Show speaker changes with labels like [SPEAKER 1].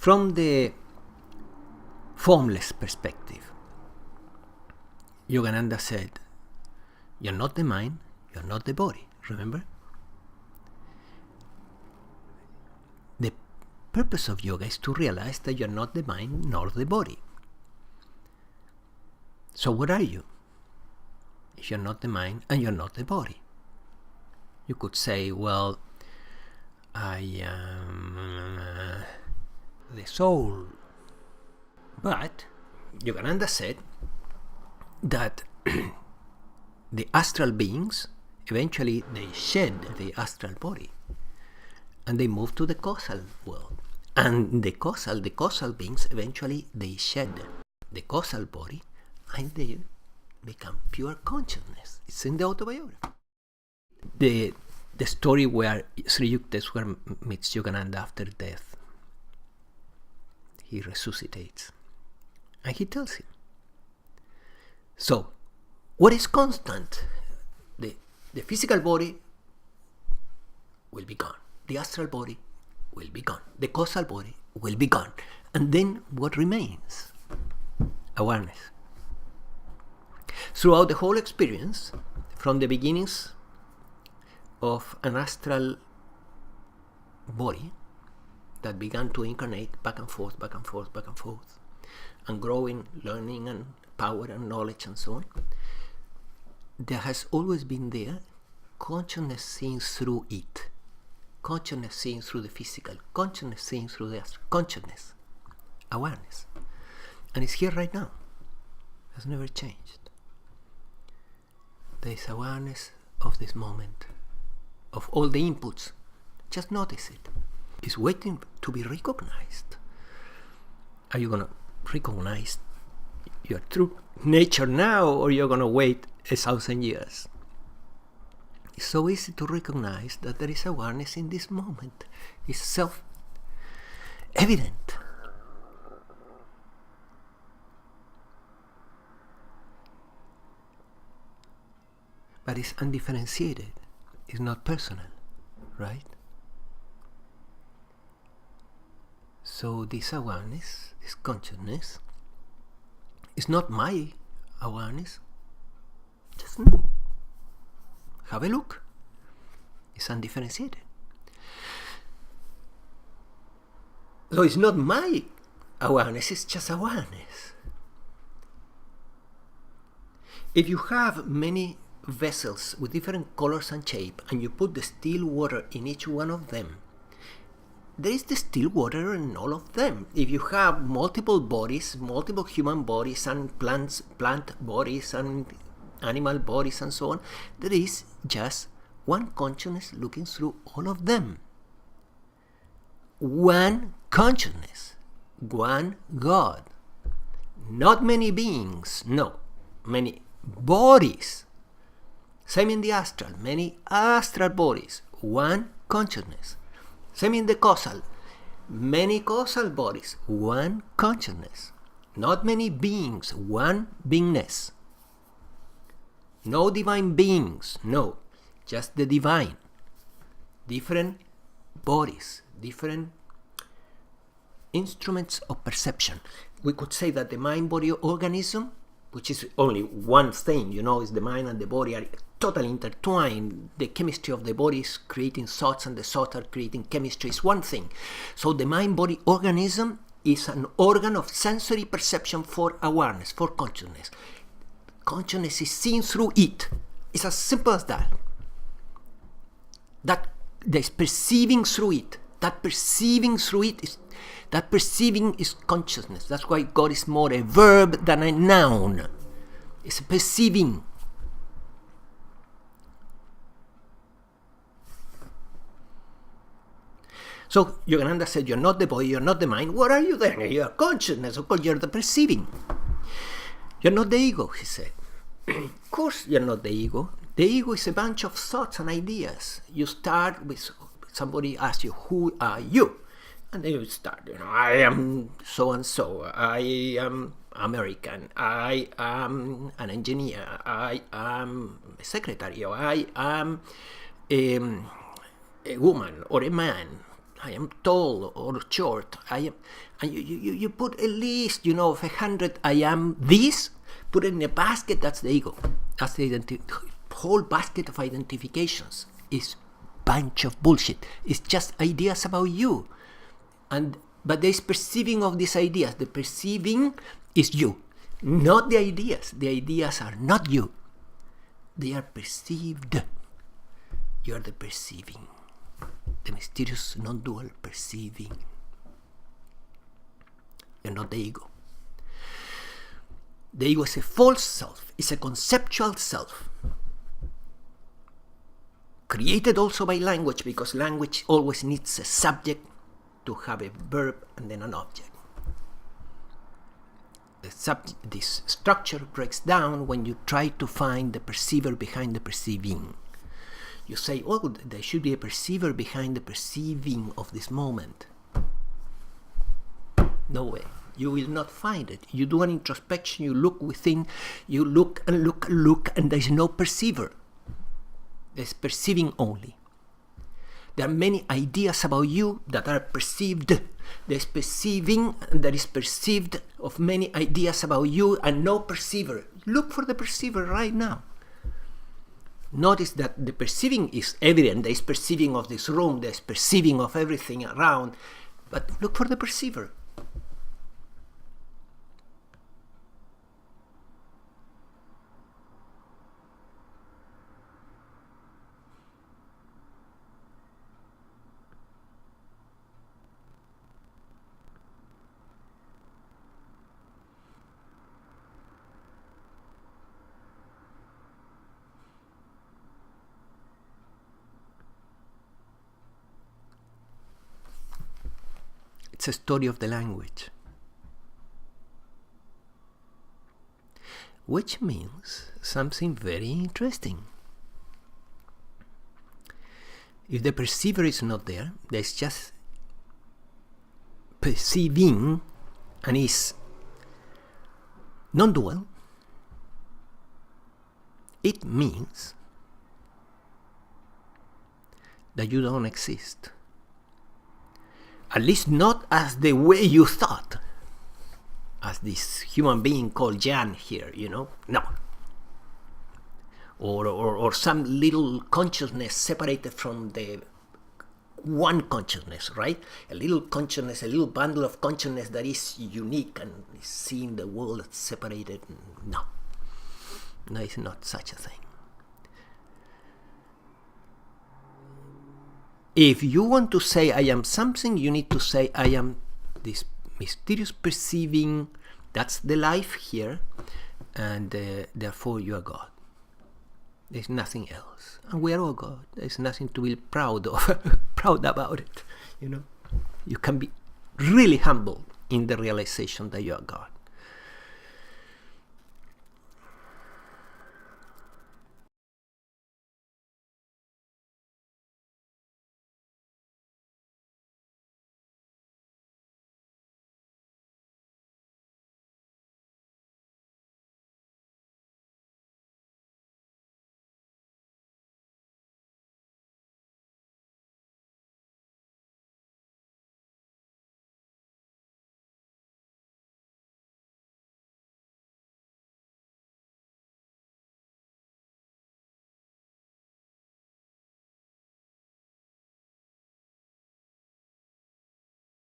[SPEAKER 1] From the formless perspective, Yogananda said, you're not the mind, you're not the body, remember? The purpose of yoga is to realize that you're not the mind nor the body. So what are you? If you're not the mind and you're not the body. You could say, well, I am the soul. But Yogananda said that the astral beings, eventually they shed the astral body and they move to the causal world. And the causal beings, eventually they shed the causal body and they become pure consciousness. It's in the autobiography. The story where Sri Yukteswar meets Yogananda after death. He resuscitates. And he tells him. So, what is constant? The physical body will be gone. The astral body will be gone. The causal body will be gone. And then what remains? Awareness. Throughout the whole experience, from the beginnings of an astral body that began to incarnate back and forth, back and forth, back and forth, and growing, learning, and power and knowledge and so on, there has always been there consciousness seeing through it, consciousness seeing through the physical, consciousness seeing through the astral, consciousness, awareness. And it's here right now. It has never changed. There is awareness of this moment, of all the inputs. Just notice it. It's waiting to be recognized. Are you going to recognize your true nature now, or you're going to wait 1,000 years? It's so easy to recognize that there is awareness in this moment. It's self-evident. But it's undifferentiated. It's not personal, right? So this awareness, this consciousness, is not my awareness. Just have a look. It's undifferentiated. So it's not my awareness, it's just awareness. If you have many vessels with different colors and shape, and you put the still water in each one of them, there is the still water in all of them. If you have multiple bodies, multiple human bodies and plant bodies and animal bodies and so on, there is just one consciousness looking through all of them. One consciousness, one God. Not many beings, no, many bodies. Same in the astral, many astral bodies, one consciousness. Same in the causal, many causal bodies, one consciousness. Not many beings, one beingness. No divine beings, no, just the divine. Different bodies, different instruments of perception. We could say that the mind-body organism, which is only one thing, is the mind and the body are totally intertwined. The chemistry of the body is creating thoughts and the thoughts are creating chemistry. Is one thing. So the mind-body organism is an organ of sensory perception for awareness, for consciousness. Consciousness is seen through it. It's as simple as that. That there's perceiving through it. That perceiving is consciousness. That's why God is more a verb than a noun. It's a perceiving. So Yogananda said, you're not the body, you're not the mind. What are you then? You're consciousness. Of course, you're the perceiving. You're not the ego, he said. Of course, you're not the ego. The ego is a bunch of thoughts and ideas. You start with somebody asks you, who are you? And then you start, I am so-and-so, I am American, I am an engineer, I am a secretary, or I am a woman or a man. I am tall or short. I am, and you put a list, of 100. I am this. Put it in a basket. That's the ego. That's the whole basket of identifications. Is bunch of bullshit. It's just ideas about you, but there is perceiving of these ideas. The perceiving is you, not the ideas. The ideas are not you. They are perceived. You are the perceiving. The mysterious non-dual perceiving. You're not the ego. The ego is a false self. It's a conceptual self. Created also by language, because language always needs a subject to have a verb and then an object. This structure breaks down when you try to find the perceiver behind the perceiving. You say, oh, there should be a perceiver behind the perceiving of this moment. No way. You will not find it. You do an introspection, you look within, you look, and there is no perceiver. There's perceiving only. There are many ideas about you that are perceived. There's perceiving, and there is perceived of many ideas about you and no perceiver. Look for the perceiver right now. Notice that the perceiving is evident. There is perceiving of this room, there's perceiving of everything around, but look for the perceiver. It's a story of the language, which means something very interesting. If the perceiver is not there, there's just perceiving and is non-dual, it means that you don't exist. At least not as the way you thought, as this human being called Gian here, no. Or some little consciousness separated from the one consciousness, right? A little consciousness, a little bundle of consciousness that is unique and is seeing the world separated. No, it's not such a thing. If you want to say I am something, you need to say I am this mysterious perceiving. That's the life here, and therefore you are God. There's nothing else, and we are all God. There's nothing to be proud of, proud about it. You can be really humble in the realization that you are God.